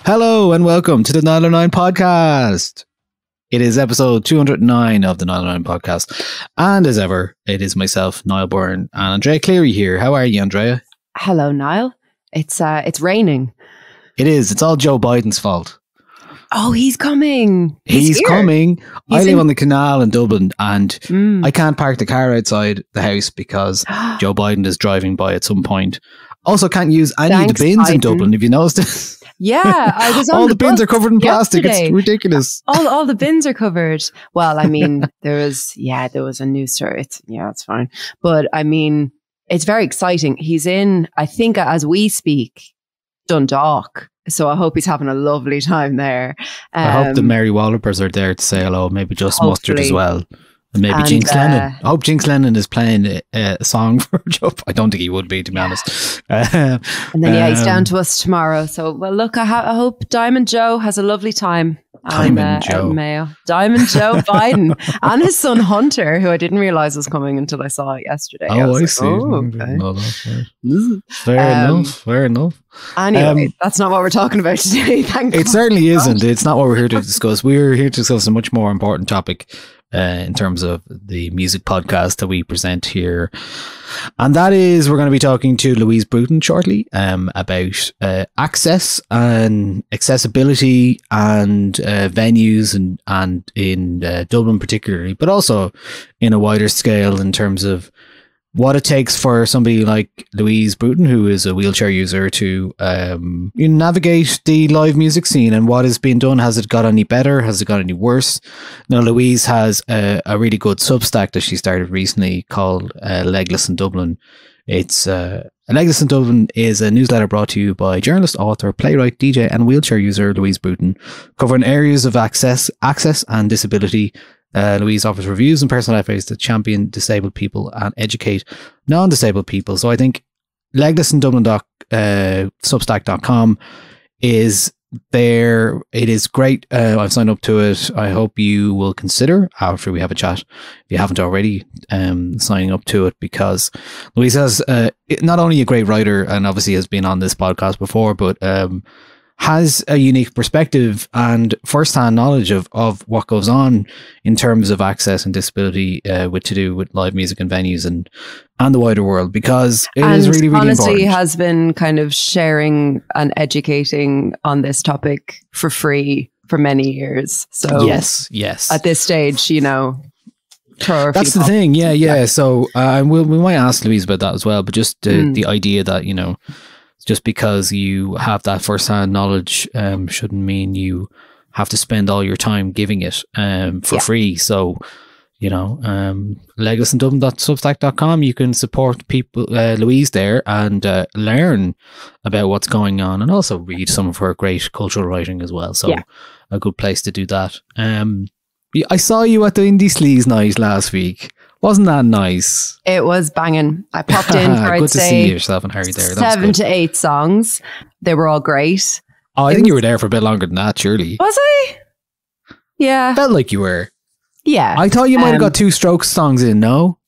Hello and welcome to the 909 podcast. It is episode 209 of the 909 podcast. And as ever, it is myself, Niall Byrne, and Andrea Cleary here. How are you, Andrea? Hello, Niall. It's raining. It is. It's all Joe Biden's fault. Oh, he's coming. He's coming. I live on the canal in Dublin and I can't park the car outside the house because Joe Biden is driving by at some point. Also, can't use any of the bins in Dublin. Have you noticed this? Yeah, I was on all the bins are covered in plastic. It's ridiculous. All the bins are covered. Well, I mean, there was a news story. It's fine. But I mean, it's very exciting. He's in, I think, as we speak, Dundalk. So I hope he's having a lovely time there. I hope the Mary Wallopers are there to say hello. Maybe just Mustard as well. And maybe Jinx Lennon. I hope Jinx Lennon is playing a song for Joe. I don't think he would be, to be honest. And then, he's down to us tomorrow. So, well, look, I hope Diamond Joe has a lovely time. Diamond Joe Biden and his son Hunter, who I didn't realize was coming until I saw it yesterday. I see. Oh, okay. Fair enough. Anyway, that's not what we're talking about today. Thank God. It certainly isn't. It's not what we're here to discuss. We're here to discuss a much more important topic in terms of the music podcast that we present here. And that is, we're going to be talking to Louise Bruton shortly about access and accessibility and venues and in Dublin particularly, but also in a wider scale in terms of what it takes for somebody like Louise Bruton, who is a wheelchair user, to navigate the live music scene and what is being done. Has it got any better? Has it got any worse? Now, Louise has a really good Substack that she started recently called Legless In Dublin. It's Legless In Dublin is a newsletter brought to you by journalist, author, playwright, DJ and wheelchair user Louise Bruton, covering areas of access and disability. Louise offers reviews and personal essays that champion disabled people and educate non-disabled people. So I think leglessindublin.substack.com is there. It is great. I've signed up to it. I hope you will consider, after we have a chat, if you haven't already, signing up to it, because Louise has not only a great writer and obviously has been on this podcast before, but has a unique perspective and first-hand knowledge of what goes on in terms of access and disability to do with live music and venues and the wider world, because it is really, really honestly important. Has been kind of sharing and educating on this topic for free for many years. So yes. At this stage, that's the thing. Yeah. So we might ask Louise about that as well, but just the idea that, just because you have that first-hand knowledge shouldn't mean you have to spend all your time giving it for free. So, leglessindublin.substack.com, you can support people, Louise there, and learn about what's going on, and also read some of her great cultural writing as well. So a good place to do that. I saw you at the Indie Sleaze night last week. Wasn't that nice? It was banging. I popped in for, I'd say, to see yourself and Harry there. 7 to 8 songs. They were all great. Oh, I think you were there for a bit longer than that, surely. Was I? Yeah. Felt like you were. Yeah. I thought you might have got 2 Strokes songs in, no?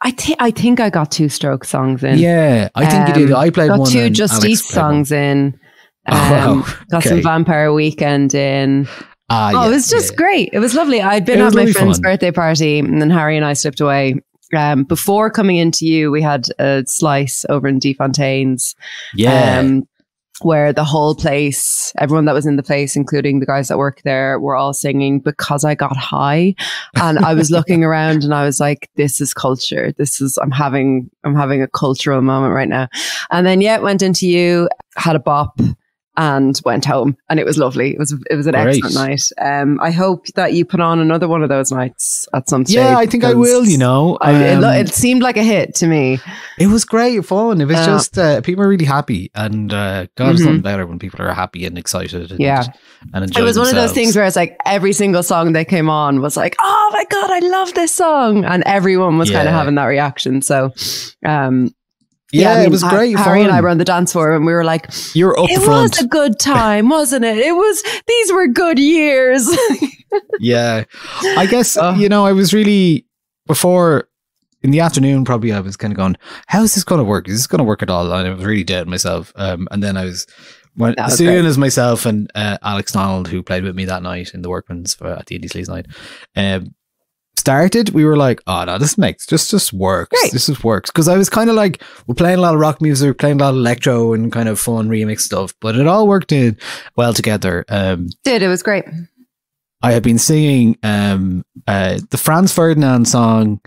I think I got 2 Strokes songs in. Yeah, I think you did. I played got one. Got 2 Justice songs in. Got some Vampire Weekend in. It was just great. It was lovely. I'd been at my friend's birthday party, and then Harry and I slipped away. Before coming into you, we had a slice over in Defontaine's. Where the whole place, everyone that was in the place, including the guys that work there, were all singing Because I Got High. And I was looking around and I was like, this is culture. I'm having a cultural moment right now. And then went into you, had a bop, and went home, and it was lovely. It was an excellent night. I hope that you put on another one of those nights at some stage. Yeah, I think I will. It seemed like a hit to me. It was great fun. It was just people are really happy, and God, it's something better when people are happy and excited. And enjoy it was one themselves. of those things where it's like every single song that came on was like, oh my God, I love this song, and everyone was kind of having that reaction. So, it was great. Harry and I were on the dance floor and we were like, "You're up it front." Was a good time, wasn't it? These were good years. Yeah, I guess I was really before in the afternoon. Probably I was kind of going, "How is this going to work? Is this going to work at all?" And I was really dead myself. And then I was as soon as myself and Alex Donald, who played with me that night in the Workman's at the Indie Sleaze night, started, we were like, oh no, this just works. Great. This just works. Because I was kind of like, we're playing a lot of rock music, playing a lot of electro and kind of fun remix stuff, but it all worked in well together. It was great. I have been singing the Franz Ferdinand song.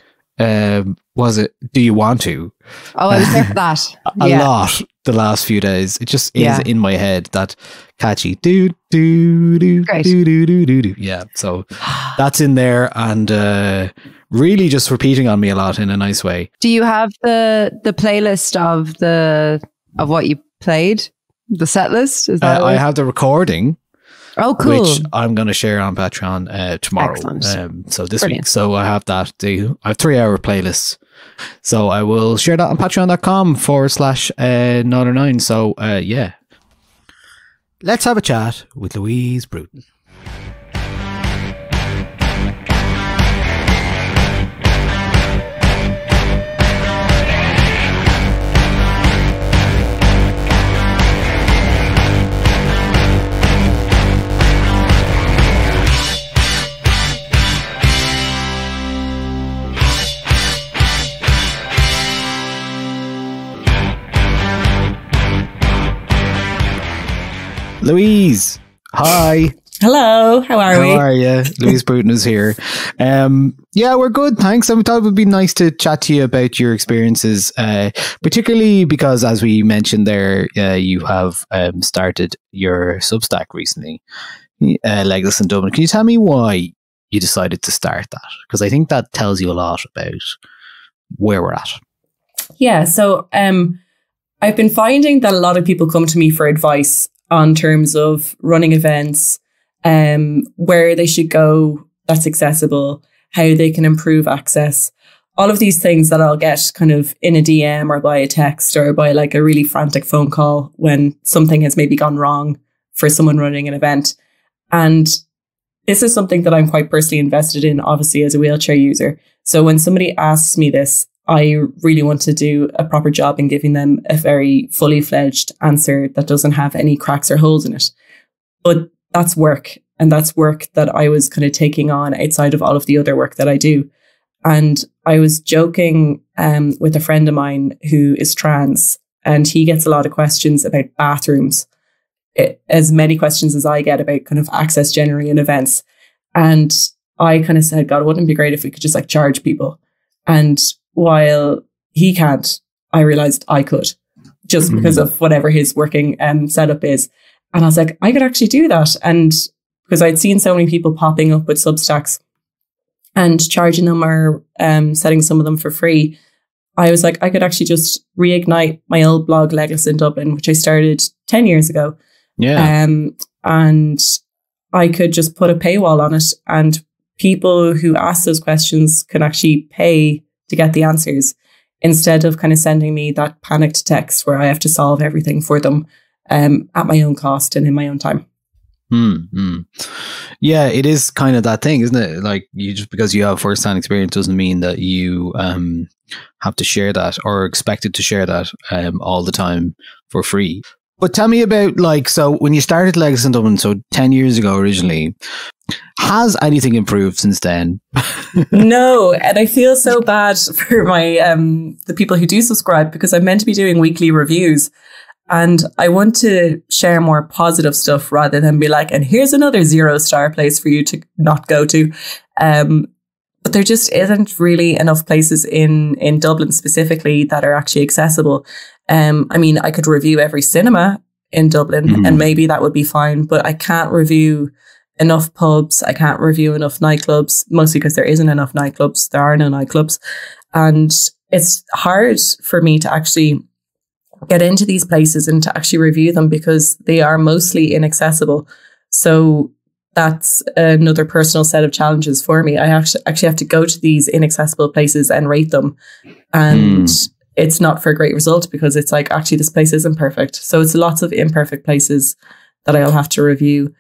Was it Do You Want To? Oh, I was there for that. A lot the last few days. It just is in my head, that catchy do do do do do do do do. Yeah, so that's in there, and really just repeating on me a lot in a nice way. Do you have the playlist of what you played? The set list? Is that I have the recording. Oh, cool. Which I'm going to share on Patreon tomorrow. Excellent. So this week. So I have that. I have 3-hour playlists. So I will share that on patreon.com/Northern9. So yeah. Let's have a chat with Louise Bruton. Louise, hi. Hello, how are we? How are you? Louise Bruton is here. Yeah, we're good, thanks. I thought it would be nice to chat to you about your experiences, particularly because, as we mentioned there, you have started your Substack recently, Legless in Dublin. Can you tell me why you decided to start that? Because I think that tells you a lot about where we're at. Yeah, so I've been finding that a lot of people come to me for advice on terms of running events, where they should go that's accessible, how they can improve access, all of these things that I'll get kind of in a DM or by a text or by like a really frantic phone call when something has maybe gone wrong for someone running an event. And this is something that I'm quite personally invested in, obviously, as a wheelchair user. So when somebody asks me this, I really want to do a proper job in giving them a very fully fledged answer that doesn't have any cracks or holes in it. But that's work. And that's work that I was kind of taking on outside of all of the other work that I do. And I was joking with a friend of mine who is trans, and he gets a lot of questions about bathrooms, as many questions as I get about kind of access generally in events. And I kind of said, God, wouldn't it be great if we could just like charge people? And while he can't, I realized I could, just because of whatever his working setup is. And I was like, I could actually do that. And because I'd seen so many people popping up with Substacks and charging them or setting some of them for free, I was like, I could actually just reignite my old blog, Legless in Dublin, which I started 10 years ago. Yeah. And I could just put a paywall on it, and people who ask those questions can actually pay to get the answers, instead of kind of sending me that panicked text where I have to solve everything for them at my own cost and in my own time. Yeah, it is kind of that thing, isn't it? Like, you just because you have first-hand experience doesn't mean that you have to share that or expected to share that all the time for free. But tell me about, like, so when you started Legless in Dublin, so 10 years ago originally, has anything improved since then? No, and I feel so bad for my the people who do subscribe, because I'm meant to be doing weekly reviews, and I want to share more positive stuff rather than be like, and here's another 0-star place for you to not go to. But there just isn't really enough places in Dublin specifically that are actually accessible. I mean, I could review every cinema in Dublin and maybe that would be fine, but I can't review enough pubs. I can't review enough nightclubs, mostly because there isn't enough nightclubs. There are no nightclubs. And it's hard for me to actually get into these places and to actually review them because they are mostly inaccessible. So that's another personal set of challenges for me. I actually have to go to these inaccessible places and rate them. And it's not for a great result because it's like, actually, this place isn't perfect. So it's lots of imperfect places that I'll have to review.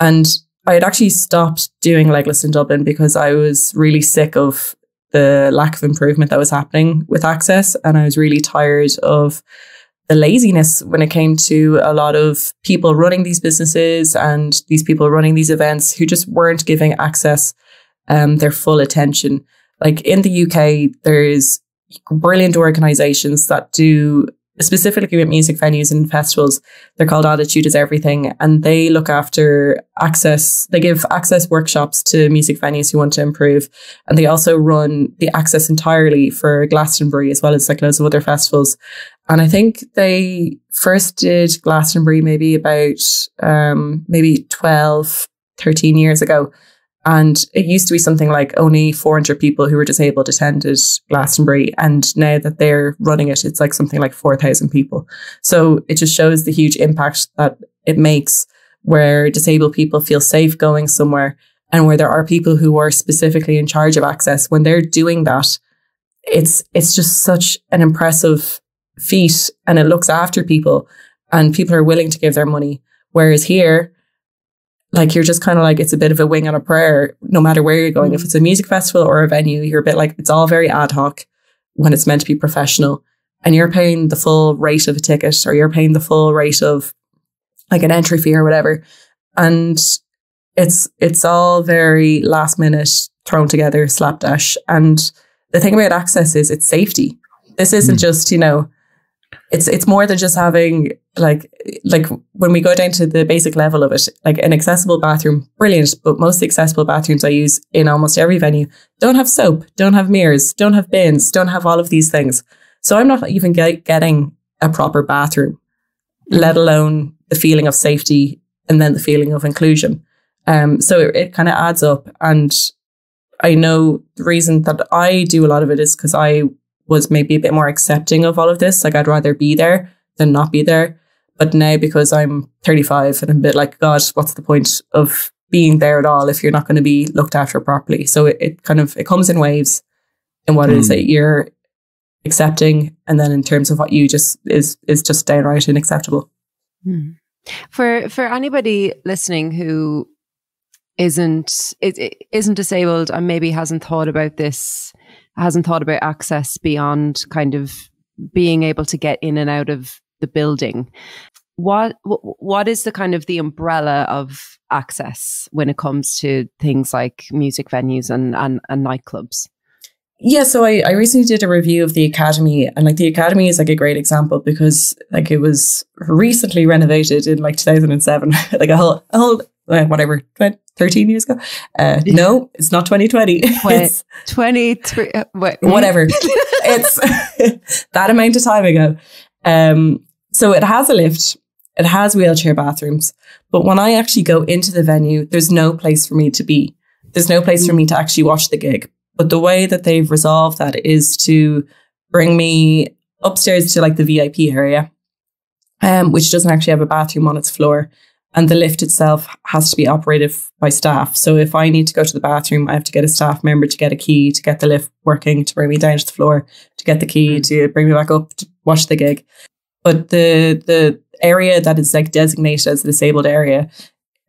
And I had actually stopped doing Legless in Dublin because I was really sick of the lack of improvement that was happening with access. And I was really tired of laziness when it came to a lot of people running these businesses and these people running these events who just weren't giving access their full attention. Like in the UK, there's brilliant organizations that do, specifically with music venues and festivals, they're called Attitude is Everything, and they look after access. They give access workshops to music venues who want to improve, and they also run the access entirely for Glastonbury as well as like loads of other festivals. And I think they first did Glastonbury maybe about maybe 12, 13 years ago. And it used to be something like only 400 people who were disabled attended Glastonbury. And now that they're running it, it's like something like 4,000 people. So it just shows the huge impact that it makes, where disabled people feel safe going somewhere, and where there are people who are specifically in charge of access. When they're doing that, it's just such an impressive feat, and it looks after people, and people are willing to give their money. Whereas here, like, you're just kind of like, it's a bit of a wing and a prayer, no matter where you're going. If it's a music festival or a venue, you're a bit like, it's all very ad hoc when it's meant to be professional. And you're paying the full rate of a ticket, or you're paying the full rate of like an entry fee or whatever. And it's all very last minute, thrown together, slapdash. And the thing about access is it's safety. This isn't just, you know, it's more than just having like when we go down to the basic level of it, like an accessible bathroom, brilliant. But most accessible bathrooms I use in almost every venue don't have soap, don't have mirrors, don't have bins, don't have all of these things. So I'm not even getting a proper bathroom, let alone the feeling of safety and then the feeling of inclusion. So it kind of adds up. And I know the reason that I do a lot of it is because I was maybe a bit more accepting of all of this. Like, I'd rather be there than not be there. But now, because I'm 35 and I'm a bit like, God, what's the point of being there at all if you're not going to be looked after properly? So it comes in waves in what it is that you're accepting, and then in terms of what you just is just downright unacceptable. For anybody listening who isn't disabled and maybe hasn't thought about access beyond kind of being able to get in and out of the building, what is the kind of the umbrella of access when it comes to things like music venues and nightclubs? Yeah, so I recently did a review of the Academy, and like the Academy is like a great example because like it was recently renovated in like 2007, like a whole whatever, 13 years ago. No, it's not 2020. It's 23. Whatever. It's that amount of time ago. So it has a lift. It has wheelchair bathrooms. But when I actually go into the venue, there's no place for me to be. There's no place for me to actually watch the gig. But the way that they've resolved that is to bring me upstairs to like the VIP area, which doesn't actually have a bathroom on its floor. And the lift itself has to be operated by staff. So if I need to go to the bathroom, I have to get a staff member to get a key to get the lift working, to bring me down to the floor, to get the key, to bring me back up to watch the gig. But the area that is like designated as the disabled area,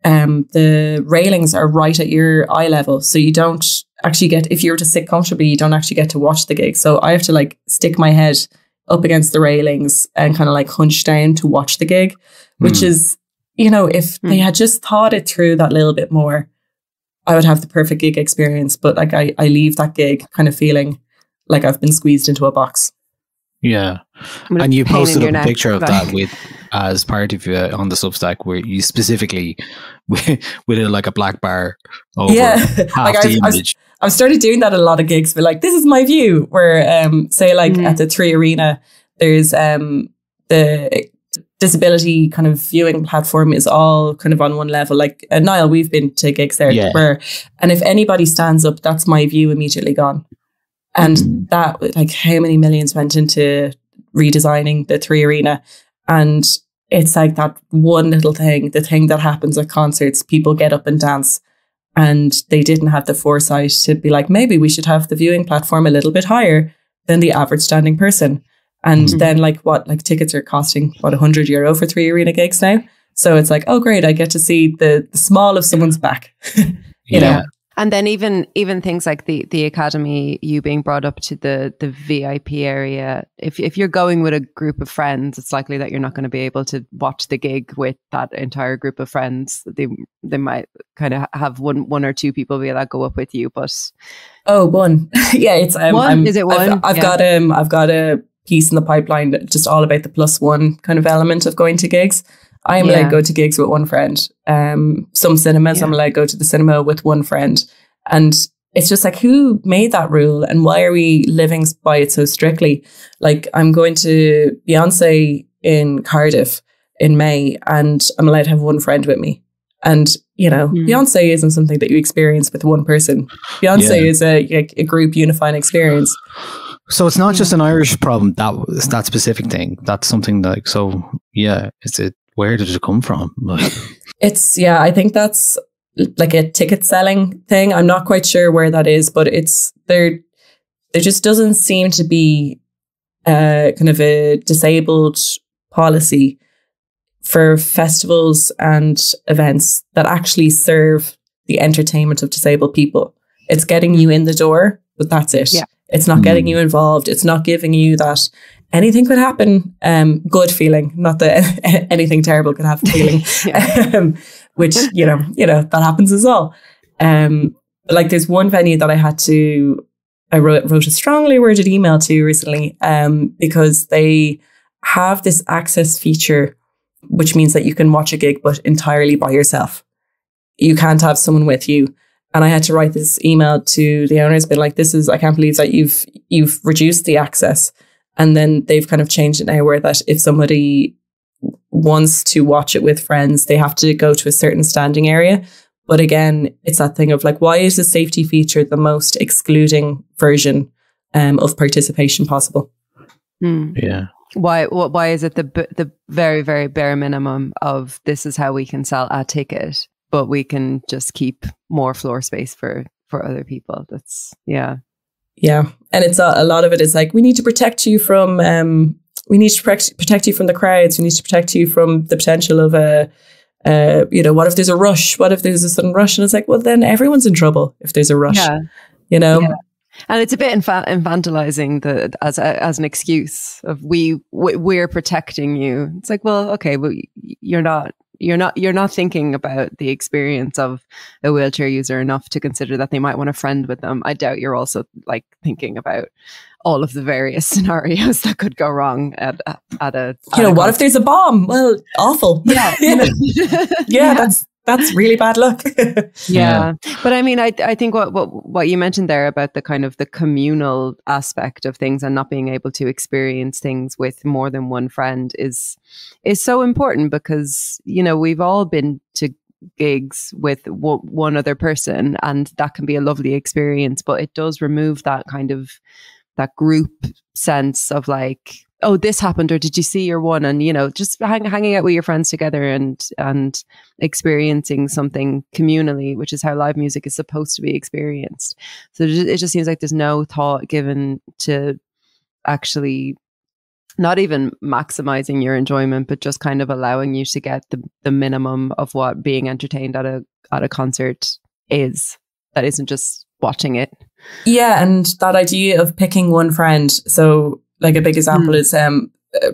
the railings are right at your eye level. So you don't actually get, if you were to sit comfortably, you don't actually get to watch the gig. So I have to like stick my head up against the railings and kind of like hunch down to watch the gig, which is, you know, if they had just thought it through that little bit more, I would have the perfect gig experience. But like I leave that gig kind of feeling like I've been squeezed into a box. Yeah. And you posted up a picture of that with as part of on the Substack, where you specifically with like a black bar over half like the image. I've started doing that at a lot of gigs, but like, this is my view, where say like at the 3 Arena, there's the disability kind of viewing platform is all kind of on one level. Like Niall, we've been to gigs there and if anybody stands up, that's my view immediately gone. And that, like, how many millions went into redesigning the 3 Arena. And it's like that one little thing, the thing that happens at concerts, people get up and dance. And they didn't have the foresight to be like, maybe we should have the viewing platform a little bit higher than the average standing person. And then like tickets are costing €100 for 3 Arena gigs now. So it's like, oh great, I get to see the small of someone's back. you know. And then even things like the academy, you being brought up to the VIP area, if you're going with a group of friends, it's likely that you're not going to be able to watch the gig with that entire group of friends. They might kind of have one or two people be that go up with you, but one. Yeah, it's one. Is it one? I've got a piece in the pipeline that just all about the +1 kind of element of going to gigs. I'm allowed to go to gigs with one friend. Some cinemas, I'm allowed to go to the cinema with one friend. And it's just like, who made that rule? And why are we living by it so strictly? Like, I'm going to Beyonce in Cardiff in May, and I'm allowed to have one friend with me. And, you know, Beyonce isn't something that you experience with one person. Beyonce is a group unifying experience. So it's not just an Irish problem, that specific thing. That's something like, so, yeah, where did it come from? I think that's like a ticket selling thing. I'm not quite sure where that is, but there just doesn't seem to be kind of a disabled policy for festivals and events that actually serve the entertainment of disabled people. It's getting you in the door, but that's it. Yeah. It's not getting you involved. It's not giving you that anything could happen, good feeling, not that anything terrible could happen feeling, which, you know, that happens as well. Like there's one venue that I wrote a strongly worded email to recently, because they have this access feature, which means that you can watch a gig, but entirely by yourself. You can't have someone with you. And I had to write this email to the owners, been like, I can't believe that you've reduced the access. And then they've kind of changed it now where that if somebody wants to watch it with friends, they have to go to a certain standing area. But again, it's that thing of like, why is the safety feature the most excluding version of participation possible? Yeah. Why is it the very, very bare minimum of this is how we can sell a ticket, but we can just keep more floor space for other people? That's, yeah. Yeah. And it's a lot of it is like, we need to protect you from, protect you from the crowds. We need to protect you from the potential of what if there's a rush? What if there's a sudden rush? And it's like, well, then everyone's in trouble if there's a rush, you know? Yeah. And it's a bit infantilizing as an excuse of we're protecting you. It's like, well, okay, but you're not thinking about the experience of a wheelchair user enough to consider that they might want a friend with them. I doubt you're also like thinking about all of the various scenarios that could go wrong at a what if there's a bomb? Well, awful. Yeah. That's really bad luck. Yeah. But I mean, I think what you mentioned there about the kind of the communal aspect of things and not being able to experience things with more than one friend is so important, because, you know, we've all been to gigs with one other person, and that can be a lovely experience, but it does remove that kind of that group sense of like, oh, this happened, or did you see your one? And, you know, just hanging out with your friends together and experiencing something communally, which is how live music is supposed to be experienced. So it just seems like there's no thought given to actually not even maximizing your enjoyment, but just kind of allowing you to get the minimum of what being entertained at a concert is. That isn't just watching it. Yeah, and that idea of picking one friend. So like a big example is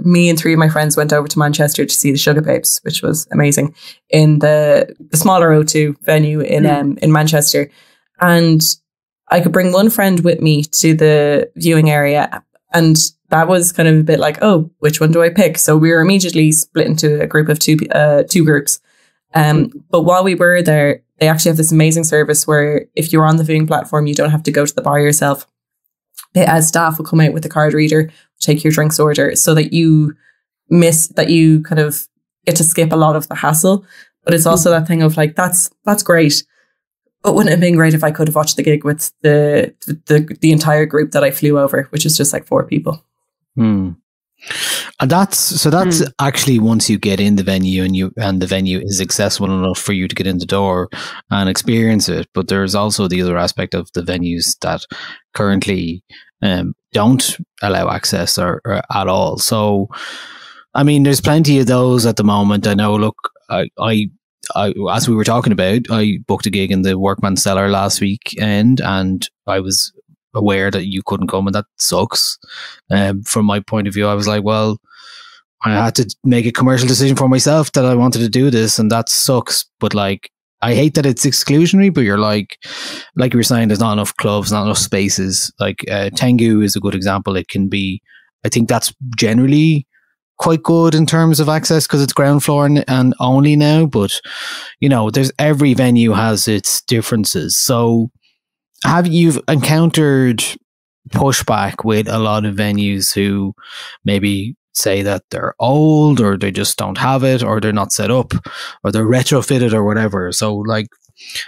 me and 3 of my friends went over to Manchester to see the Sugar Babes, which was amazing, in the smaller O2 venue in Manchester. And I could bring one friend with me to the viewing area, and that was kind of a bit like, oh, which one do I pick? So we were immediately split into a group of two groups. But while we were there, they actually have this amazing service where if you're on the viewing platform, you don't have to go to the bar yourself. As staff will come out with a card reader, take your drinks order, so that you kind of get to skip a lot of the hassle. But it's also that thing of like, that's great. But wouldn't it have been great if I could have watched the gig with the entire group that I flew over, which is just like 4 people. And that's actually once you get in the venue and the venue is accessible enough for you to get in the door and experience it. But there's also the other aspect of the venues that currently don't allow access or at all. So, I mean, there's plenty of those at the moment. I know. Look, as we were talking about, I booked a gig in the Workman Cellar last weekend, and I was aware that you couldn't come, and that sucks. From my point of view, I was like, well, I had to make a commercial decision for myself that I wanted to do this, and that sucks. But like, I hate that it's exclusionary, but you're like you were saying, there's not enough clubs, not enough spaces. Like Tengu is a good example. It can be, I think that's generally quite good in terms of access because it's ground floor and only now. But you know, there's every venue has its differences. So have you encountered pushback with a lot of venues who maybe say that they're old, or they just don't have it, or they're not set up, or they're retrofitted, or whatever? So like,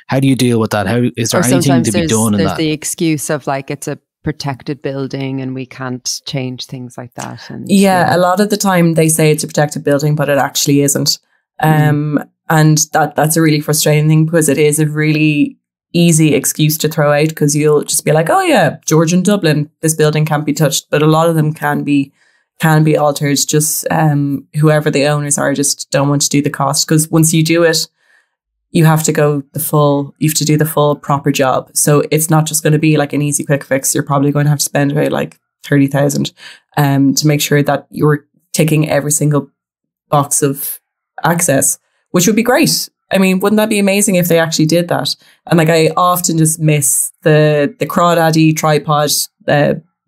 how do you deal with that? How is there anything to be done in that? There's the excuse of like, it's a protected building and we can't change things like that. And a lot of the time they say it's a protected building, but it actually isn't. And that's a really frustrating thing, because it is a really easy excuse to throw out, because you'll just be like, oh yeah, George in Dublin, this building can't be touched. But a lot of them can be altered. Just whoever the owners are just don't want to do the cost, because once you do it, you have to do the full proper job. So it's not just going to be like an easy quick fix. You're probably going to have to spend about like 30,000 to make sure that you're ticking every single box of access, which would be great. I mean, wouldn't that be amazing if they actually did that? And like, I often just miss the crawdaddy tripod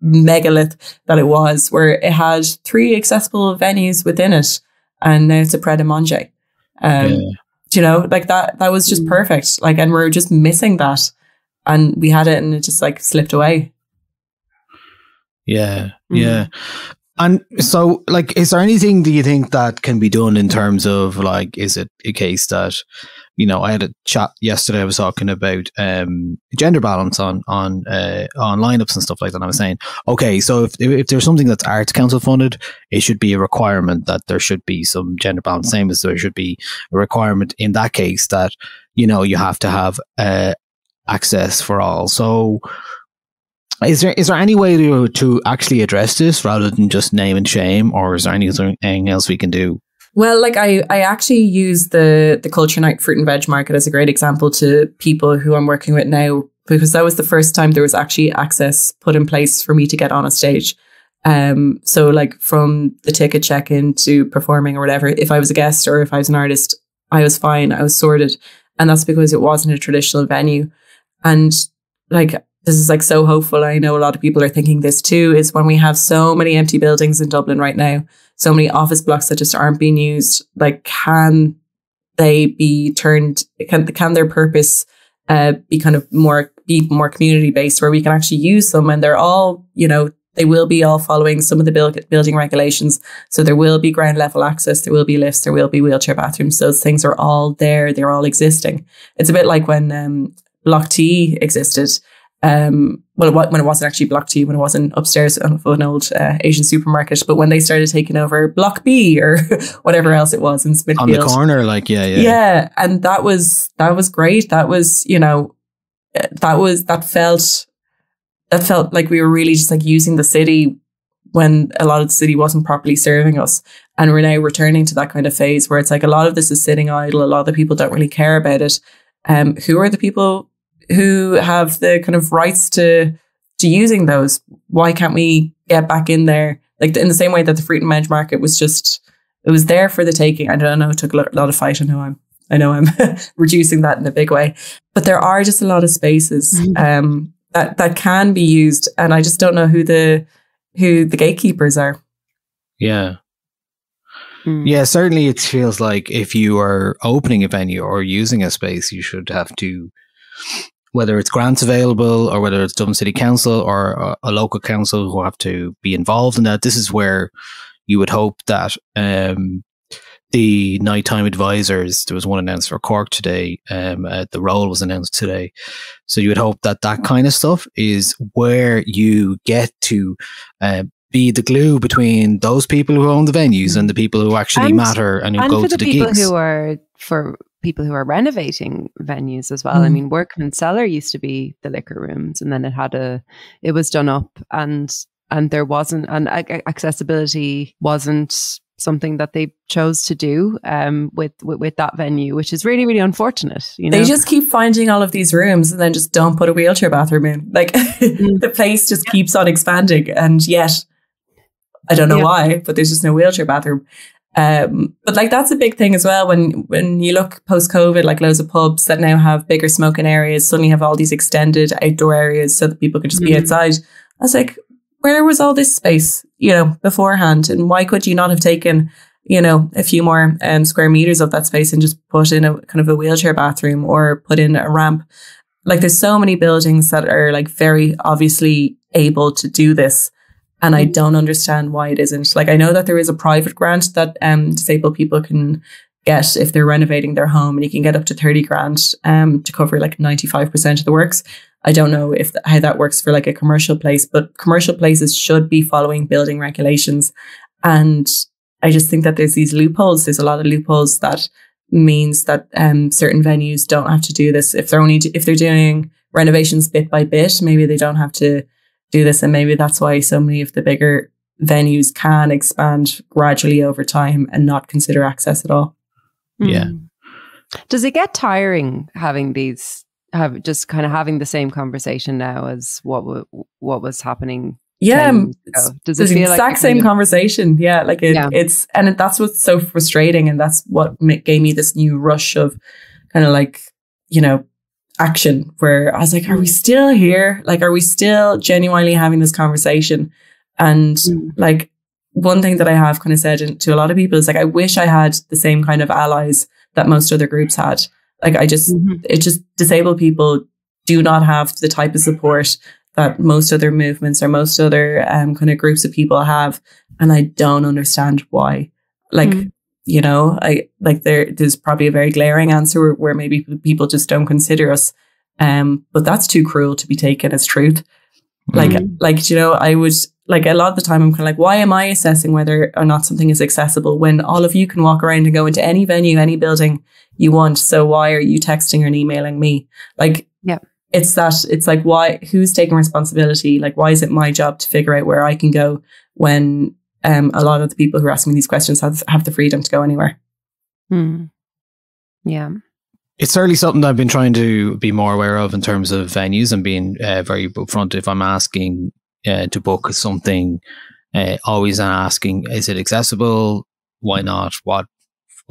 megalith that it was, where it had 3 accessible venues within it, and now it's a pret a manger. You know, like that was just perfect. Like, and we're just missing that, and we had it and it just like slipped away. Yeah. And so, like, is there anything, do you think, that can be done in terms of, like, is it a case that, you know, I had a chat yesterday, I was talking about gender balance on lineups and stuff like that, and I was saying, okay, so if there's something that's Arts Council funded, it should be a requirement that there should be some gender balance, same as there should be a requirement in that case that, you know, you have to have access for all. So is there any way to actually address this rather than just name and shame, or is there anything else we can do? Well, like I actually use the Culture Night Fruit and Veg Market as a great example to people who I'm working with now, because that was the first time there was actually access put in place for me to get on a stage. So like, from the ticket check-in to performing or whatever, if I was a guest or if I was an artist, I was fine, I was sorted. And that's because it wasn't a traditional venue. And like, this is like so hopeful. I know a lot of people are thinking this too, is when we have so many empty buildings in Dublin right now, so many office blocks that just aren't being used, like, can they be turned, can their purpose be kind of more community based, where we can actually use them, and they're all, you know, they will be all following some of the building regulations. So there will be ground level access, there will be lifts, there will be wheelchair bathrooms. Those things are all there, they're all existing. It's a bit like when Block T existed. When it wasn't actually Block T, when it wasn't upstairs of an old Asian supermarket, but when they started taking over Block B or whatever else it was in Smithfield. On the corner, like, yeah. Yeah, and that was great. That was, you know, that felt like we were really just like using the city when a lot of the city wasn't properly serving us. And we're now returning to that kind of phase where it's like a lot of this is sitting idle. A lot of the people don't really care about it. Who are the people who have the kind of rights to using those? Why can't we get back in there? Like, in the same way that the Fruit and Veg Market was just, it was there for the taking. I don't know, it took a lot of fight. I know I'm reducing that in a big way, but there are just a lot of spaces that can be used, and I just don't know who the gatekeepers are. Yeah. Yeah, certainly it feels like if you are opening a venue or using a space, you should have to, whether it's grants available or whether it's Dublin City Council or a local council who have to be involved in that. This is where you would hope that the nighttime advisors, there was one announced for Cork today, the role was announced today. So you would hope that that kind of stuff is where you get to be the glue between those people who own the venues and the people who actually matter and who go to the gigs. For people who are renovating venues as well. I mean, Workman Cellar used to be the liquor rooms, and then it was done up, and there wasn't, and accessibility wasn't something that they chose to do with that venue, which is really, really unfortunate. You know? They just keep finding all of these rooms and then just don't put a wheelchair bathroom in. Like the place just keeps on expanding, and yet I don't know why, but there's just no wheelchair bathroom. But like that's a big thing as well. When you look post-COVID, like loads of pubs that now have bigger smoking areas suddenly have all these extended outdoor areas so that people could just be outside. I was like, where was all this space, you know, beforehand? And why could you not have taken, you know, a few more square meters of that space and just put in a kind of a wheelchair bathroom or put in a ramp? Like there's so many buildings that are like very obviously able to do this. And I don't understand why it isn't. Like I know that there is a private grant that disabled people can get if they're renovating their home, and you can get up to 30 grand to cover like 95% of the works. I don't know how that works for like a commercial place, but commercial places should be following building regulations. And I just think that there's these loopholes. There's a lot of loopholes that means that certain venues don't have to do this. If they're doing renovations bit by bit, maybe they don't have to do this. And maybe that's why so many of the bigger venues can expand gradually over time and not consider access at all. Yeah. Does it get tiring having just kind of having the same conversation now as what was happening? Yeah, does it feel the exact same conversation? Yeah, like it's and that's what's so frustrating, and that's what gave me this new rush of kind of like, you know, action, where I was like, are we still here? Like, are we still genuinely having this conversation? And like one thing that I have kind of said to a lot of people is like, I wish I had the same kind of allies that most other groups had. Like it's just disabled people do not have the type of support that most other movements or most other kind of groups of people have. And I don't understand why. Like, you know, there's probably a very glaring answer where maybe people just don't consider us. But that's too cruel to be taken as truth. Like, you know, I would like a lot of the time I'm kind of like, why am I assessing whether or not something is accessible when all of you can walk around and go into any venue, any building you want? So why are you texting and emailing me? Like, it's like, why, who's taking responsibility? Like, why is it my job to figure out where I can go when a lot of the people who are asking me these questions have the freedom to go anywhere? Yeah. It's certainly something that I've been trying to be more aware of in terms of venues, and being very upfront if I'm asking to book something, always asking, is it accessible? Why not? What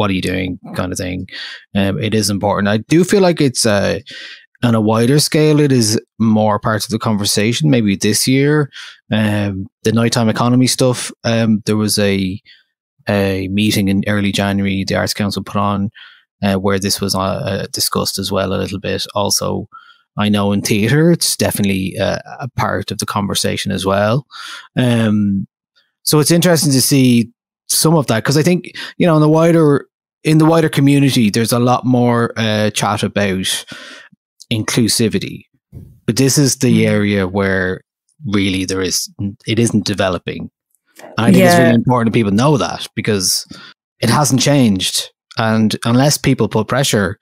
are you doing? Kind of thing. It is important. I do feel like it's on a wider scale, it is more part of the conversation. Maybe this year, the nighttime economy stuff. There was a meeting in early January the Arts Council put on where this was discussed as well a little bit. Also, I know in theatre, it's definitely a part of the conversation as well. So it's interesting to see some of that, because I think, you know, in the wider community, there's a lot more chat about inclusivity, but this is the area where really it isn't developing. And I think it's really important that people know that, because it hasn't changed. And unless people put pressure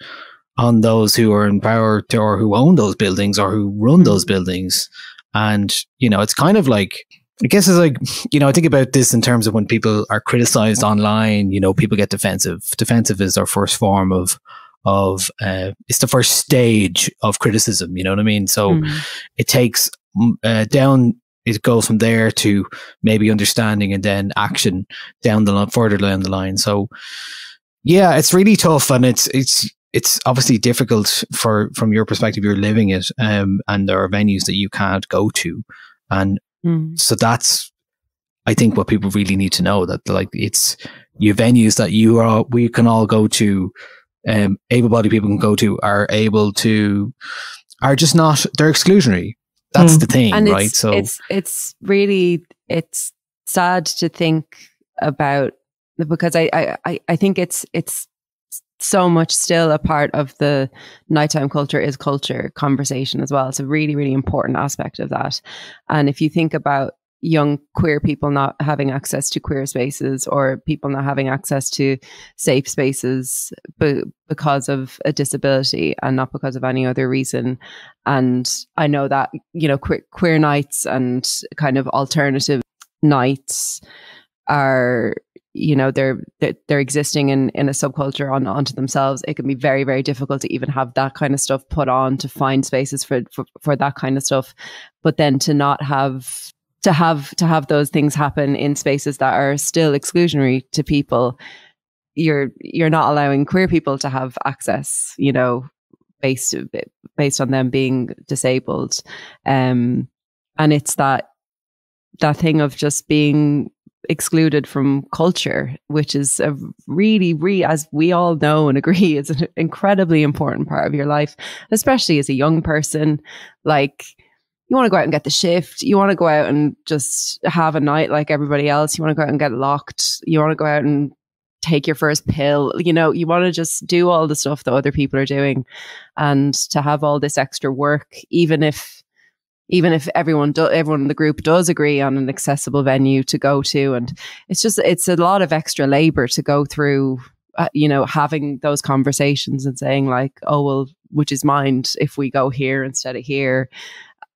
on those who are in power or who own those buildings or who run those buildings, and, you know, it's kind of like, I guess it's like, you know, I think about this in terms of when people are criticized online, you know, people get defensive. Defensive is our first form of it's the first stage of criticism, you know what I mean? So it takes it goes from there to maybe understanding and then action further down the line. So yeah, it's really tough, and it's obviously difficult from your perspective. You're living it, and there are venues that you can't go to, and so that's, I think, what people really need to know, that like it's your venues that we can all go to. Able-bodied people can go to are just not, they're exclusionary. That's the thing, and right? So it's really sad to think about, because I think it's so much still a part of the nighttime culture is culture conversation as well. It's a really, really important aspect of that. And if you think about young queer people not having access to queer spaces, or people not having access to safe spaces because of a disability and not because of any other reason. And I know that, you know, queer nights and kind of alternative nights are, they're existing in a subculture onto themselves, it can be very, very difficult to even have that kind of stuff put on, to find spaces for that kind of stuff. But then to not have those things happen in spaces that are still exclusionary to people, you're not allowing queer people to have access, based on them being disabled. And it's that thing of just being excluded from culture, which is a really, as we all know and agree, is an incredibly important part of your life, especially as a young person. Like, you want to go out and get the shift. You want to go out and just have a night like everybody else. You want to go out and get locked. You want to go out and take your first pill. You want to just do all the stuff that other people are doing, and to have all this extra work, even if everyone in the group does agree on an accessible venue to go to. And it's a lot of extra labor to go through, having those conversations and saying like, oh, well, would you mind if we go here instead of here?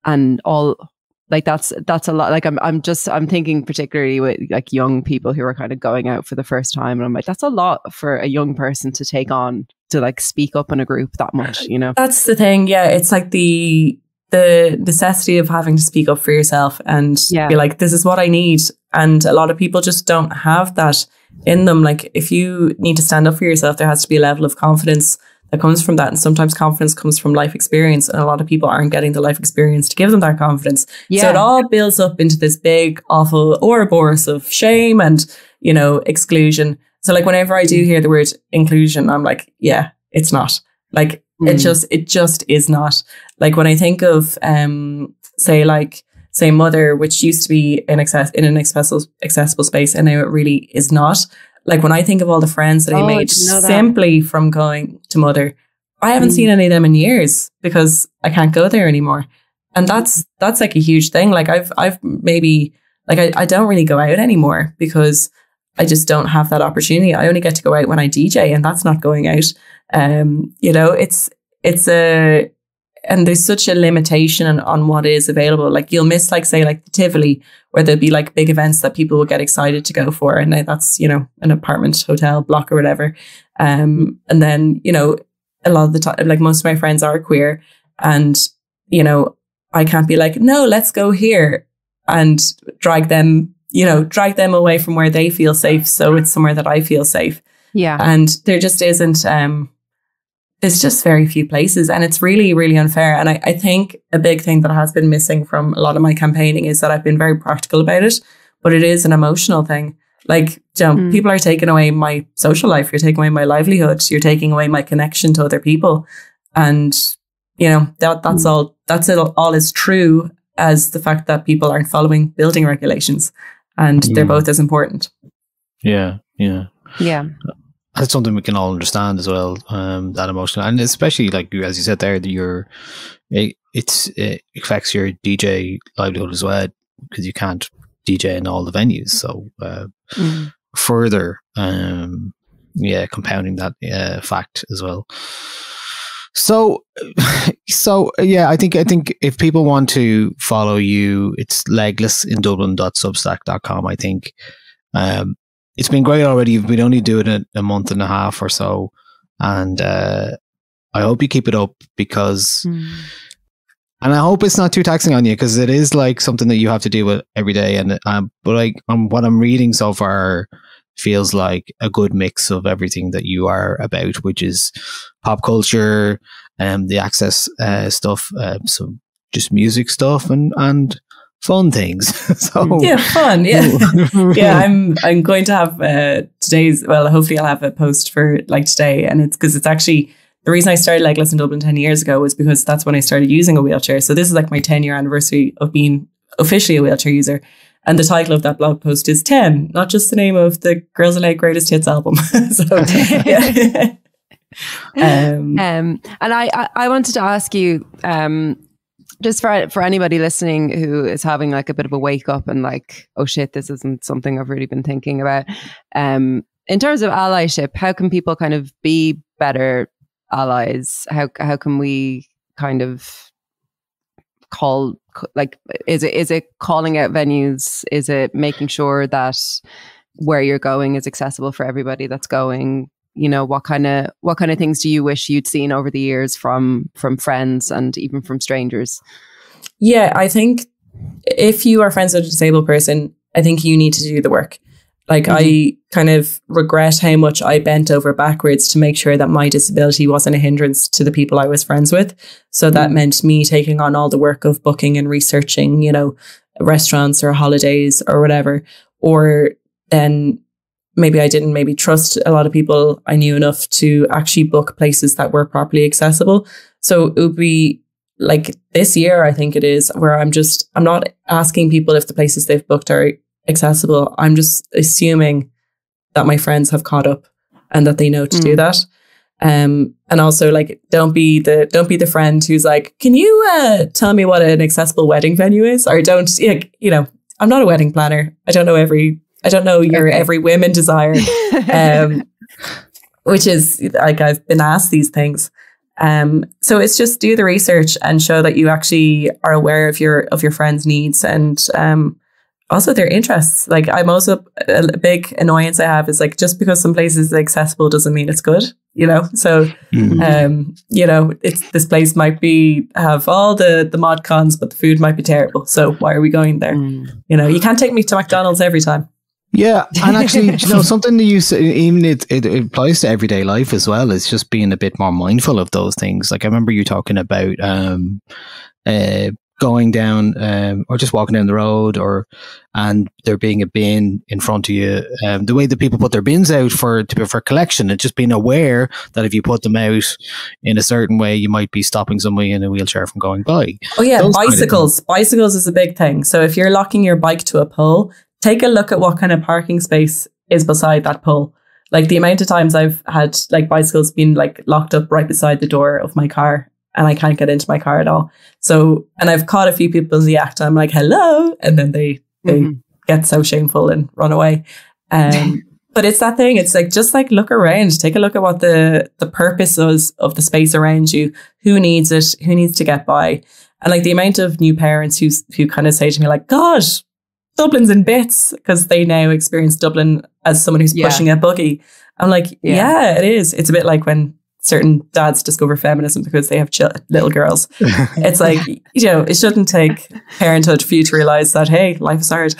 And all, like, that's a lot. Like, I'm thinking particularly with like young people who are kind of going out for the first time, and I'm like, that's a lot for a young person to take on, to like speak up in a group that much. That's the thing. Yeah, it's like the necessity of having to speak up for yourself and be like, this is what I need. And a lot of people just don't have that in them. Like, if you need to stand up for yourself, there has to be a level of confidence that comes from that. And sometimes confidence comes from life experience. And a lot of people aren't getting the life experience to give them that confidence. Yeah. So it all builds up into this big, awful Ouroboros of shame and, exclusion. So like, whenever I do hear the word inclusion, I'm like, yeah, it's not. Like, it just is not. Like, when I think of, say Mother, which used to be in an accessible space, and now it really is not. Like, when I think of all the friends that I made simply from going to Mother, I haven't seen any of them in years because I can't go there anymore. And that's like a huge thing. Like, I've maybe, like, I don't really go out anymore because I just don't have that opportunity. I only get to go out when I DJ, and that's not going out. And there's such a limitation on what is available. Like, you'll miss, like, say, like the Tivoli, where there'll be like big events that people will get excited to go for. And that's, an apartment hotel block or whatever. And then, a lot of the time, like, most of my friends are queer, and, I can't be like, no, let's go here, and drag them away from where they feel safe. So it's somewhere that I feel safe. Yeah. And there just isn't, there's just very few places, and it's really, really unfair. And I think a big thing that has been missing from a lot of my campaigning is that I've been very practical about it, but it is an emotional thing. Like, people are taking away my social life. You're taking away my livelihood. You're taking away my connection to other people. And, that's all, all is true as the fact that people aren't following building regulations, and they're both as important. Yeah. Yeah. Yeah. That's something we can all understand as well. That emotional, and especially like, as you said there, that it affects your DJ livelihood as well, because you can't DJ in all the venues. So further, compounding that fact as well. So yeah, I think if people want to follow you, it's leglessindublin.substack.com. I think. It's been great already. You've been only doing it a month and a half or so. And I hope you keep it up, because, and I hope it's not too taxing on you, because it is like something that you have to deal with every day. And but like, what I'm reading so far feels like a good mix of everything that you are about, which is pop culture and the access stuff, so just music stuff and fun things. So yeah, fun. Yeah. Yeah. I'm going to have hopefully I'll have a post for like today, and it's because it's actually the reason I started Legless in Dublin 10 years ago was because that's when I started using a wheelchair. So this is like my 10-year anniversary of being officially a wheelchair user. And the title of that blog post is 10, not just the name of the Girls Aloud Greatest Hits album. So yeah. And I wanted to ask you, just for anybody listening who is having like a bit of a wake up and like, oh shit, this isn't something I've really been thinking about. In terms of allyship, how can people kind of be better allies? How can we kind of is it calling out venues? Is it making sure that where you're going is accessible for everybody that's going. You know, what kind of things do you wish you'd seen over the years from friends and even from strangers? Yeah, I think if you are friends with a disabled person, I think you need to do the work. Like, I kind of regret how much I bent over backwards to make sure that my disability wasn't a hindrance to the people I was friends with. So that meant me taking on all the work of booking and researching, you know, restaurants or holidays or whatever. Or then maybe I didn't trust a lot of people I knew enough to actually book places that were properly accessible. So it would be like this year, I think it is, where I'm not asking people if the places they've booked are accessible. I'm just assuming that my friends have caught up and that they know to do that. And also, like, don't be the friend who's like, can you tell me what an accessible wedding venue is? Or don't, you know, I'm not a wedding planner. I don't know your every whim and desire, which is like, I've been asked these things. So it's just do the research and show that you actually are aware of your friends' needs and also their interests. Like, I'm also a big annoyance I have is like, just because some places are accessible doesn't mean it's good, you know? So, you know, this place might have all the mod cons, but the food might be terrible. So why are we going there? You know, you can't take me to McDonald's every time. Yeah, and actually, you know, something that you say, even it applies to everyday life as well, is just being a bit more mindful of those things. Like, I remember you talking about going down or just walking down the road, and there being a bin in front of you. The way that people put their bins out for collection, and just being aware that if you put them out in a certain way, you might be stopping somebody in a wheelchair from going by. Oh yeah, bicycles. Bicycles is a big thing. So if you're locking your bike to a pole, take a look at what kind of parking space is beside that pole. Like, the amount of times I've had like bicycles being like locked up right beside the door of my car and I can't get into my car at all. So, and I've caught a few people in the act. I'm like, hello. And then they get so shameful and run away. But it's that thing. It's like, just like look around, take a look at what the purpose is of the space around you. Who needs it? Who needs to get by? And like, the amount of new parents who kind of say to me like, God, Dublin's in bits, because they now experience Dublin as someone who's pushing a buggy. I'm like, yeah, it is. It's a bit like when certain dads discover feminism because they have little girls. It's like, you know, it shouldn't take parenthood for you to realize that, hey, life is hard.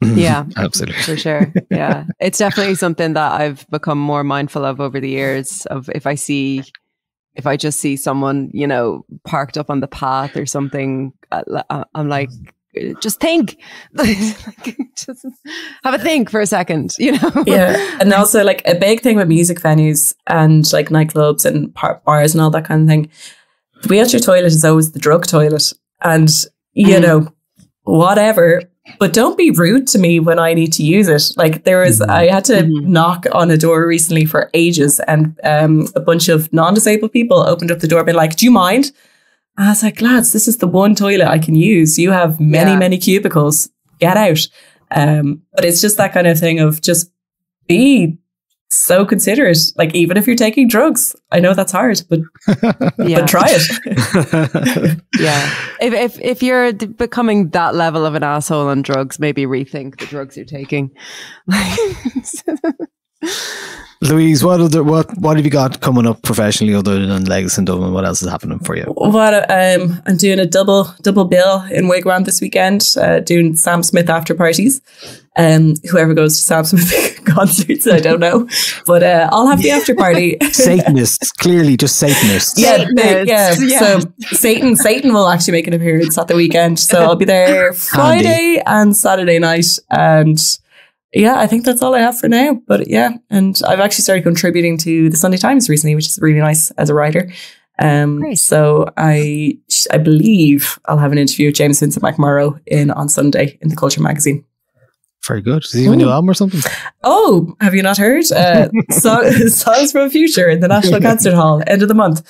Yeah, absolutely. For sure. Yeah. It's definitely something that I've become more mindful of over the years, of if I just see someone, you know, parked up on the path or something, I'm like, just think, just have a think for a second, you know? Yeah. And also, like, a big thing with music venues and like nightclubs and bars and all that kind of thing, the wheelchair toilet is always the drug toilet. And, you know, whatever, but don't be rude to me when I need to use it. Like, I had to knock on a door recently for ages, and a bunch of non-disabled people opened up the door being like, do you mind? I was like, lads, this is the one toilet I can use. You have many cubicles. Get out. But it's just that kind of thing of just be so considerate. Like, even if you're taking drugs, I know that's hard, but try it. Yeah. If you're becoming that level of an asshole on drugs, maybe rethink the drugs you're taking. Louise, what have you got coming up professionally other than Legless in Dublin? What else is happening for you? I'm doing a double bill in Wigwam this weekend, doing Sam Smith after parties. Whoever goes to Sam Smith concerts, I don't know, but I'll have the after party. Satanists, clearly just Satanists. Yeah. So Satan will actually make an appearance at the weekend. So I'll be there Friday and Saturday night, and yeah, I think that's all I have for now. But yeah, and I've actually started contributing to the Sunday Times recently, which is really nice as a writer. So I believe I'll have an interview with James Vincent McMorrow on Sunday in the Culture magazine. Very good. Does he have a new album or something? Oh, have you not heard? Songs from the Future in the National Concert Hall, end of the month.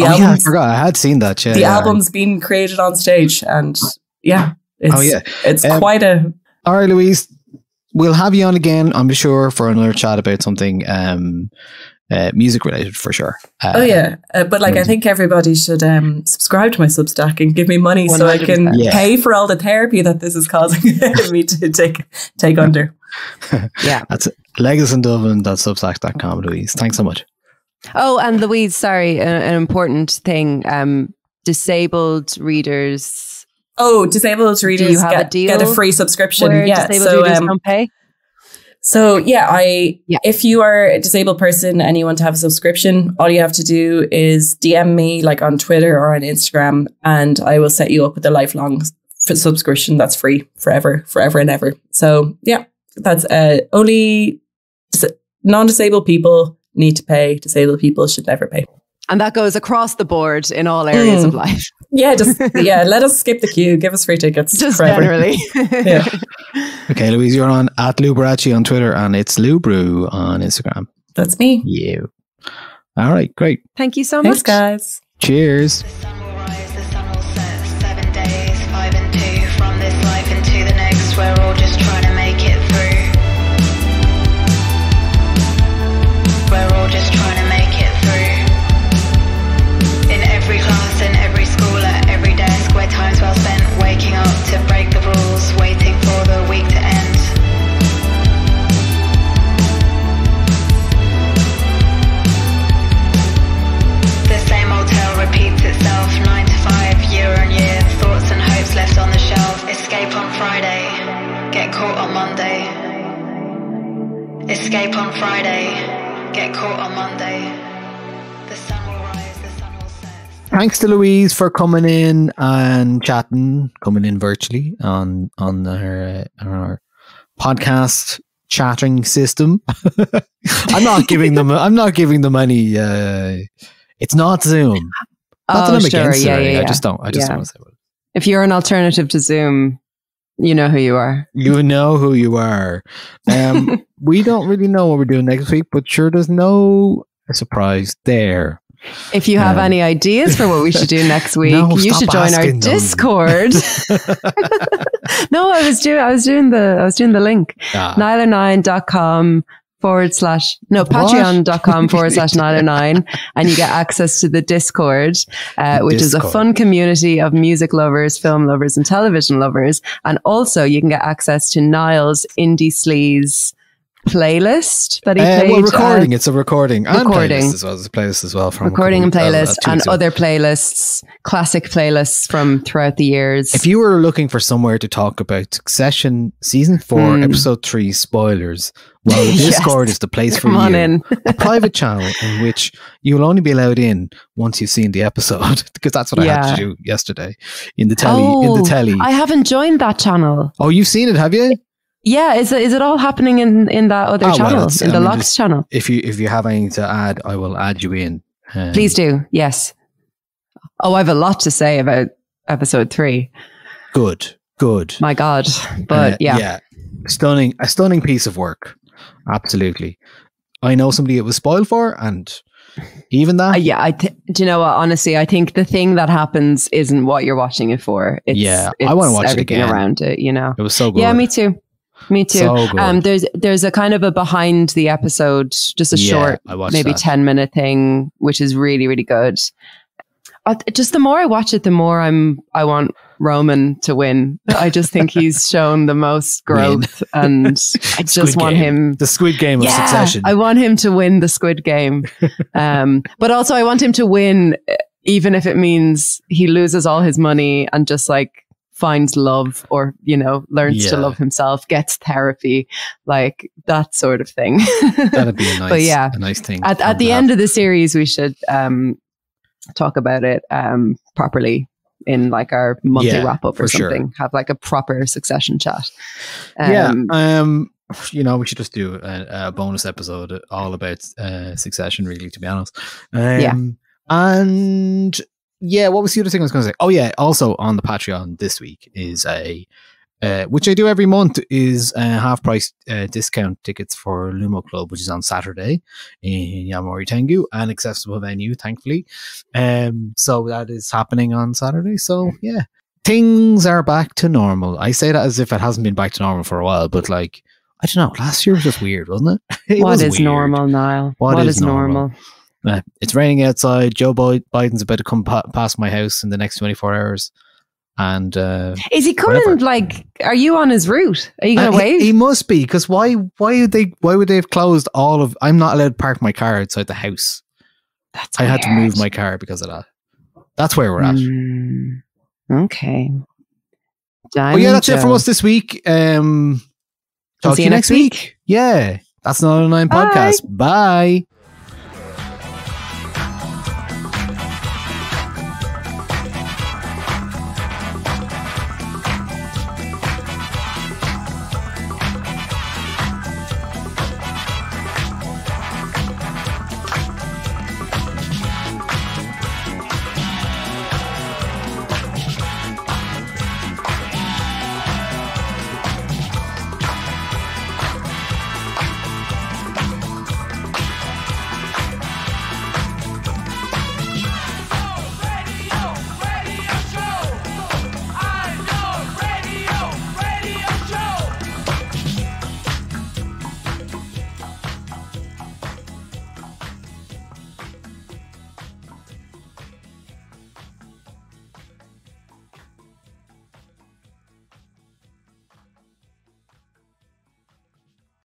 I forgot. I had seen that. Yeah, the album's been created on stage, and it's quite a. All right, Louise. We'll have you on again, I'm sure, for another chat about something music related for sure. But like, I think everybody should subscribe to my Substack and give me money 100%. So I can pay for all the therapy that this is causing me to take under. Yeah. That's Legless In Dublin, substack.com, Louise. Thanks so much. Oh, and Louise, sorry, an important thing. Disabled readers. Oh, disabled readers do you have a deal get a free subscription. Yeah. Disabled readers don't pay? So if you are a disabled person and you want to have a subscription, all you have to do is DM me like on Twitter or on Instagram, and I will set you up with a lifelong subscription that's free forever and ever. So yeah, that's only non-disabled people need to pay. Disabled people should never pay. And that goes across the board in all areas of life. Yeah, let us skip the queue. Give us free tickets. Just forever. Generally. Yeah. Okay, Louise, you're on @LouBracci on Twitter, and it's LouBrew on Instagram. That's me. You. All right, great. Thank you so Thanks, much, guys. Cheers. The sun will rise, the sun will set. 7 days, 5 and 2, from this life into the next. We're all just trying to make it through. We're all just trying to make it through. In every class, in every school, at every desk, where time's well spent waking up to break the rules, waiting for the week to end. The same old tale repeats itself, 9 to 5, year on year, thoughts and hopes left on the shelf. Escape on Friday, get caught on Monday. Escape on Friday, get caught on Monday. The sun will rise, the sun will set. Thanks to Louise for coming in and coming in virtually on our podcast chatting system. I'm not giving them any. It's not Zoom. Not that I'm against it. I just don't want to say it. If you're an alternative to Zoom, you know who you are. You know who you are. We don't really know what we're doing next week, but sure, there's no surprise there. If you have any ideas for what we should do next week, you should join our Discord. No, I was doing the link. Nialler9.com patreon.com/Nialler9, and you get access to the Discord, which is a fun community of music lovers, film lovers, and television lovers. And also you can get access to Niall's Indie Sleaze playlist that he played. Recording. It's a recording. And playlist as well. There's a playlist as well. From recording and playlist and other playlists, classic playlists from throughout the years. If you were looking for somewhere to talk about Succession Season 4, Episode 3 spoilers, well, the Discord is the place for you. A private channel in which you'll only be allowed in once you've seen the episode, because that's what I had to do yesterday in the telly. I haven't joined that channel. Oh, you've seen it, have you? Yeah, is it all happening in that other channel, in the Lux channel? If you have anything to add, I will add you in. Please do. Yes. Oh, I have a lot to say about episode 3. Good. My God, but a stunning piece of work. Absolutely. I know somebody it was spoiled for, and even that. Do you know what? Honestly, I think the thing that happens isn't what you're watching it for. It's I want to watch it again. Around it, you know. It was so good. Yeah, me too. So there's a kind of a behind the episode, just a short, maybe 10-minute thing, which is really, really good. Just the more I watch it, the more I want Roman to win. I just think he's shown the most growth, and I just want him. The Squid Game of Succession. I want him to win the Squid Game. But also I want him to win, even if it means he loses all his money and just like finds love, or, you know, learns to love himself, gets therapy, like that sort of thing. That'd be a nice thing. At the end of the series, we should talk about it properly in like our monthly wrap up or something. Have like a proper Succession chat. You know, we should just do a bonus episode all about Succession, really, to be honest. And what was the other thing I was going to say? Oh yeah, also on the Patreon this week is which I do every month, is half price discount tickets for Lumo Club, which is on Saturday in Yamori Tengu, an accessible venue, thankfully. So that is happening on Saturday. So yeah, things are back to normal. I say that as if it hasn't been back to normal for a while, but like, I don't know, last year was just weird, wasn't it? What is normal, Niall? What is normal? It's raining outside. Joe Biden's about to come past my house in the next 24 hours. And is he coming? Whatever. Like, are you on his route? Are you going to wave? He must be, because why would they have closed all of? I'm not allowed to park my car outside the house. I had to move my car because of that. That's where we're at. Okay. But yeah, that's it from us this week. Talk to you next week. Yeah, that's Not a 9 podcast. Bye.